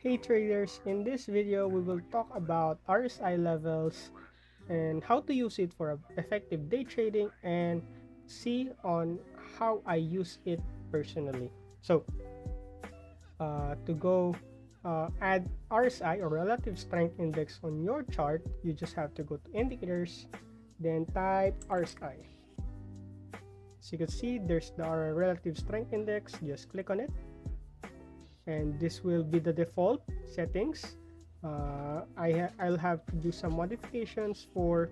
Hey traders, in this video we will talk about RSI levels and how to use it for effective day trading and see on how I use it personally. So to go add RSI or relative strength index on your chart, you just have to go to indicators, then type RSI. As you can see, there's the relative strength index. Just click on it and this will be the default settings. I'll have to do some modifications for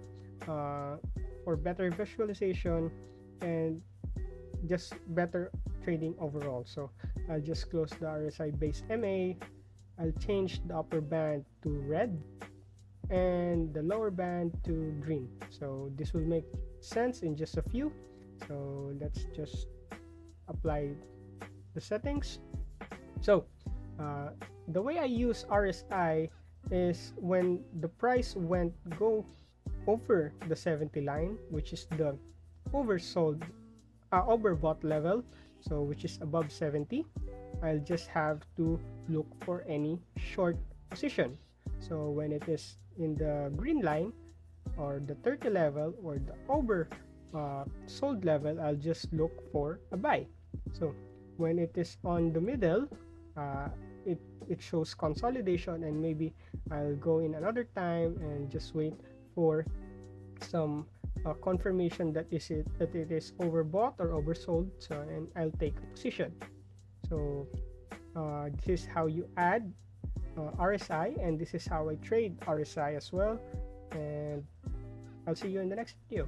better visualization and just better trading overall. So I'll just close the RSI based MA. I'll change the upper band to red and the lower band to green. So this will make sense in just a few. So let's just apply the settings. So the way I use RSI is when the price go over the 70 line, which is the oversold overbought level, so which is above 70, I'll just have to look for any short position. So when it is in the green line or the 30 level or the over sold level, I'll just look for a buy. So when it is on the middle, it shows consolidation, and maybe I'll go in another time and just wait for some confirmation that it is overbought or oversold, so and I'll take a position. So this is how you add RSI, and this is how I trade RSI as well, and I'll see you in the next video.